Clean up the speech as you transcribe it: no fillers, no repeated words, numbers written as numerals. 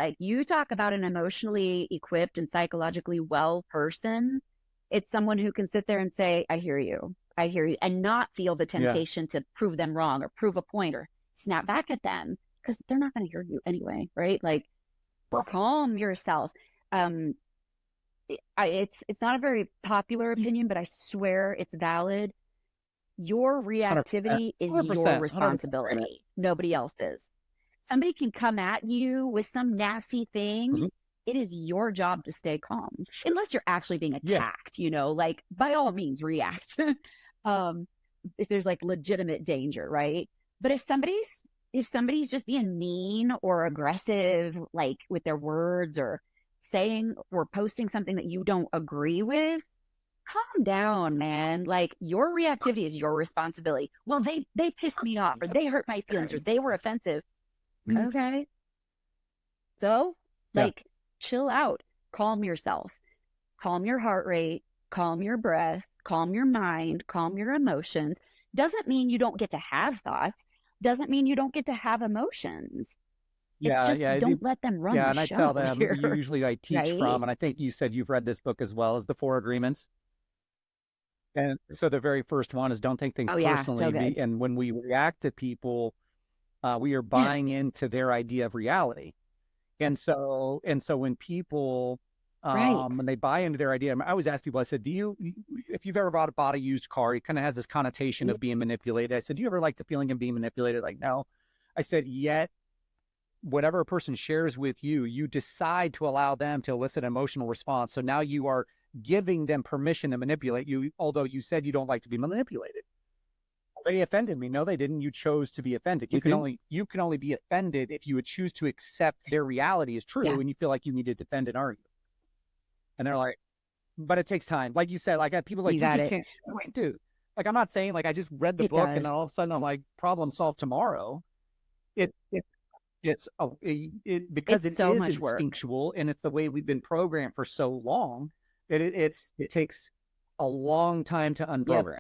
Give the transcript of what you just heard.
Like, you talk about an emotionally equipped and psychologically well person. It's someone who can sit there and say, I hear you, and not feel the Yeah. temptation to prove them wrong or prove a point or snap back at them because they're not going to hear you anyway, right? Like, calm yourself. Um, it's not a very popular opinion, but I swear it's valid. Your 100%. reactivity is your 100%. 100% agreement. responsibility. Nobody else's. Somebody can come at you with some nasty thing. Mhm. It is your job to stay calm, unless you're actually being Yes. attacked, like by all means react. um, if there's like legitimate danger, right? But if somebody's just being mean or aggressive, like with their words or saying or posting something that you don't agree with, calm down, man. Like, your reactivity is your responsibility. Well, they pissed me off or they hurt my feelings or they were offensive. Mhm. Okay. So, Yeah. like, chill out, calm yourself, calm your heart rate, calm your breath, calm your mind, calm your emotions. Doesn't mean you don't get to have thoughts, doesn't mean you don't get to have emotions. It's Yeah. just Yeah. don't let them run Yeah. the And I tell show them, here, usually I teach right? from, and I think you said you've read this book as well as the Four Agreements. And so the very first one is don't take things Oh, yeah. So personally. good. And when we react to people, we are buying into their idea of reality. And so when people, Right. when they buy into their idea, I always ask people, I said, if you've ever bought a used car, it kind of has this connotation of being manipulated. I said, do you ever like the feeling of being manipulated? Like, no. I said, yet whatever a person shares with you, you decide to allow them to elicit an emotional response. So now you are giving them permission to manipulate you, although you said you don't like to be manipulated. They offended me. No, they didn't. You chose to be offended. You can only be offended if you would choose to accept their reality as Yeah. true and you feel like you need to defend and argue. And they're like, but it takes time. Like you said, like I have people You like, you got just it. can't wait, dude. Like I'm not saying like I just read the It book and does. all of a sudden I'm like problem solved tomorrow. It because It's it so is much work. instinctual and it's the way we've been programmed for so long that it takes a long time to Yep. unprogram.